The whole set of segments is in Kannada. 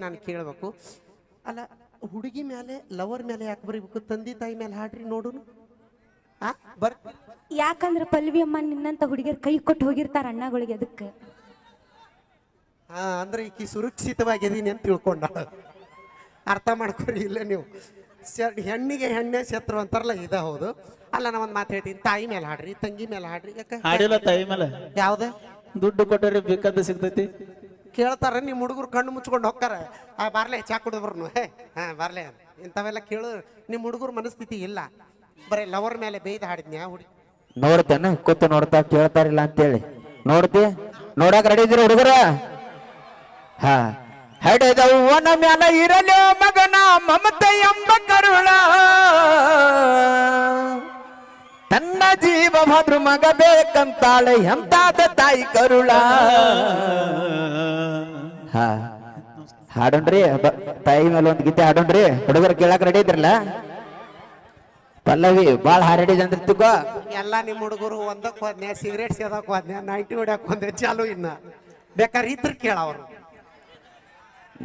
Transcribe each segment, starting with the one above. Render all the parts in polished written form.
ನಾನು ಕೇಳಬೇಕು, ಅಲ್ಲ ಹುಡುಗಿ ಮೇಲೆ ಲವರ್ ಮೇಲೆ ಯಾಕೆ ಬರೀಬೇಕು? ತಂದೆ ತಾಯಿ ಮೇಲೆ ಹಾಡ್ರಿ ನೋಡುನು. ಬರ್ ಯಾಕಂದ್ರೆ ಪಲ್ವಿ ಅಮ್ಮ ನಿನ್ನಂತ ಹುಡುಗಿಯರ್ ಕೈ ಕೊಟ್ಟು ಹೋಗಿರ್ತಾರ ಅಣ್ಣಗಳಿಗೆ. ಅದಕ್ಕೆ ಅಂದ್ರೆ ಈಕಿ ಸುರಕ್ಷಿತವಾಗಿದ್ದೀನಿ ಅಂತ ತಿಳ್ಕೊಂಡ. ಅರ್ಥ ಮಾಡ್ಕೊರಿ ಇಲ್ಲ ನೀವು. ಹೆಣ್ಣಿಗೆ ಹೆಣ್ಣೆ ಶತ್ರು ಅಂತಾರಲ್ಲ, ಇದ ಹೌದು. ಅಲ್ಲ ನಾ ಒಂದು ಮಾತು ಹೇಳ್ತೀನಿ, ತಾಯಿ ಮೇಲೆ ಹಾಡ್ರಿ, ತಂಗಿ ಮೇಲೆ ಹಾಡ್ರಿ. ಯಾಕೆ ಹಾಡಿಲ್ಲ ತಾಯಿ ಮೇಲೆ? ಯಾವ್ದೇ ದುಡ್ಡು ಕೊಟ್ಟರೆ ಬೇಕಾದ ಸಿಗ್ತೈತಿ. ಕೇಳ್ತಾರ ನಿಮ್ಮ ಹುಡುಗರು ಕಣ್ಣು ಮುಚ್ಕೊಂಡು ಹೋಗ್ತಾರ. ಬಾರ್ಲೆ ಚಾ ಕುಡಿದ್ರು, ಬಾರ್ಲೆ ಇಂಥವೆಲ್ಲ ಕೇಳು. ನಿಮ್ಮ ಹುಡುಗರು ಮನಸ್ಥಿತಿ ಇಲ್ಲ, ಬರೀ ಲವರ್ ಮೇಲೆ ಬೇಯ್ದು ಹಾಡಿದ್ನಿ ಆ ಹುಡುಗಿ. ನೋಡ್ತೇನ ಕೂತು ನೋಡ್ತಾ ಕೇಳ್ತಾರಿಲ್ಲ ಅಂತೇಳಿ ನೋಡ್ತಿ. ನೋಡಕ್ ರೆಡಿ ಇದ್ರಿ ಹುಡುಗರ? ಹಾ, ಹಡೆದವ್ವನ ಮ್ಯಾಲ ಇರಲೋ ಮಗನ ಮಮತೆ ಎಂಬ ಕರುಳ, ತನ್ನ ಜೀವ ಭದ್ರ ಮಗ ಬೇಕಂತಾಳೆ ಎಂತಾದ ತಾಯಿ ಕರುಳ. ಹಾ, ಹಾಡೋಣ್ರಿ ತಾಯಿ ಮೇಲೆ ಒಂದ್ ಗೀತೆ ಹಾಡೋಣ್ರಿ. ಹುಡುಗರು ಕೇಳಕ್ ರೆಡಿ ಇದ್ರಲ್ಲ? ಪಲ್ಲವಿ ಬಾಳ ಹಾರಾಡಿದ ಅಂದ್ರೆ ತಿಕ್ಕೋ. ಎಲ್ಲ ನಿಮ್ಮ ಹುಡುಗರು ಒಂದಕ್ಕೆ ಹೋದ್ನೆ, ಸಿಗರೇಟ್ ಸೇದಕ್ ಹೋದ್ನೆ, ನೈಂಟಿ ಹೊಡ್ಯಾಕ್ ಹೋದ್ರೆ ಚಾಲು. ಇನ್ನ ಬೇಕಾದ್ರೆ ಇದ್ರ ಕೇಳವ್ರು.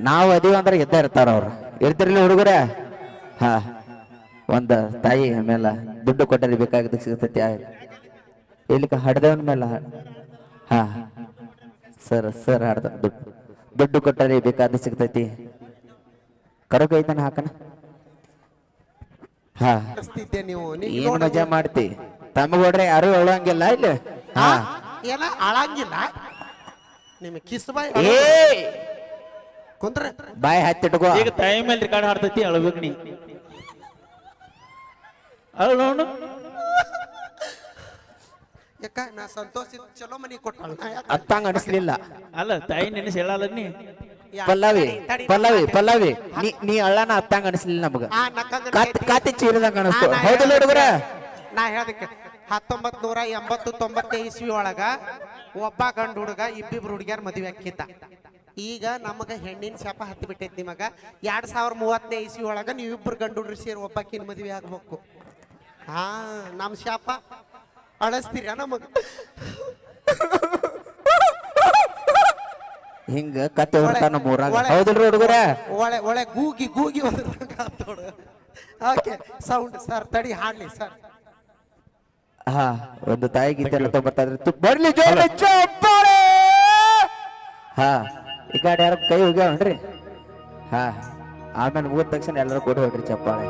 ನಾವು ಅದೀವ ಅಂದ್ರೆ ಎದ್ದ ಇರ್ತಾರ ಅವ್ರು. ಇರ್ತಿರ್ಲಿ ಹುಡುಗರ? ಹಾ, ಒಂದ ತಾಯಿ ಮೇಲೆ ದುಡ್ಡು ಕೊಟ್ಟರೆ ಬೇಕಾಗದ ಸಿಗ್ತೈತಿ. ಇಲ್ಲಿಕ ಹಡ್ದವನ ಮೇಲೆ ಹಾ ಸರ್ ಹಾಡ್ದ ದುಡ್ಡು ಕೊಟ್ಟರೆ ಬೇಕಾದ ಸಿಗ್ತೈತಿ. ಕರಗ ಐತನ ಹಾಕನ. ಹಾ, ನೀವು ಏನ್ ಮಜಾ ಮಾಡ್ತಿ ತಮ್ಮಗೋಡ್ರೆ? ಯಾರು ಹೇಳಂಗಿಲ್ಲ ಇಲ್ಲಿ. ಹಾ, ಏನ ಅಳಂಗಿಲ್ಲ ನಿಮ್ ಕಿಸ್ ಬಾಯ್ ಕುಂದ್ರೆ ಬಾಯಿ ಹತ್ತಿಟ್ಕೋ. ಈಗ ತಾಯಿ ಮೇಲೆ ರೆಕಾರ್ಡ್ ಹಾಡ್ತೈತಿ, ಅಳ್ಬೇಕು ನೀ. ಅಳೋಣ ಯಾಕ ನಾ ಸಂತೋಷ ಚಲೋ ಮನಿ ಕೊಟ್ಟ ಅತ್ತಂಗ ಅನಿಸ್ಲಿಲ್ಲ. ಅಲ್ಲ ತಾಯಿ ನೆನೆಸಿ ಹೇಳಲ್ಲ ನೀ. ಪಲ್ಲವಿ ಪಲ್ಲವಿ ಪಲ್ಲವಿ ನೀ ಅಳ್ಳನ ಅತ್ತಂಗ ಅನಿಸ್ಲಿಲ್ಲ ನಮಗ. ಕಾತಿ ಚೀರದಂಗ ಅನಿಸ್ತು. ಹೌದಿಲ್ಲ ಹುಡುಗರ? ನಾ ಹೇಳದಕ್ಕೆ 1980-90 ಇಸ್ವಿ ಒಳಗ ಒಬ್ಬ ಗಂಡು ಹುಡುಗ ಇಬ್ಬಿಬ್ರು ಹುಡುಗಿಯರ್ ಮದುವೆ ಹಾಕಿದ್ದ. ಈಗ ನಮಗ ಹೆಣ್ಣಿನ ಶಾಪ ಹತ್ತಿ ಬಿಟ್ಟೈತಿ. ನಿಮಗ 2030 ಇಸ್ವಿ ಒಳಗ ನೀವಿಬ್ರು ಗಂಡು ಹುಡುಗರು ಸೇರಿ ಒಬ್ಬಾಕಿನ ಮದುವೆ ಆಗ್ಬೇಕು. ನಮ್ ಶಾಪ ಅಳಸ್ತೀರ ನಮಗ? ಹಿಂಗ ಕತ್ತೆ ಹೊಡ್ತಾನ ಮೂರಾಗ. ಹೌದಿಲ್ರಿ ಹುಡುಗರ? ಒಳೆ ಗೂಗಿ ಗೂಗಿ ಓಕೆ ಸೌಂಡ್ ಸರ್ ತಡಿ ಹಾಡ್ಲಿ ಸರ್. ಹಾ, ಒಂದು ತಾಯಿ ಗೀತೆ ಎಲ್ಲ ಬರ್ತಾ ಇದ್ರೆ ಬರ್ಲಿ ಜೋರ ಚಪ್ಪಾಳೆ. ಹಾ, ಈ ಕಡೆ ಯಾರ ಕೈ ಹೋಗ್ಯಾವನ್ರಿ? ಹಾ, ಆಮೇಲೆ ಮುಗಿದ ತಕ್ಷಣ ಎಲ್ಲರೂ ಕೊಟ್ಟು ಹೋಗ್ರಿ ಚಪ್ಪಾಳೆ.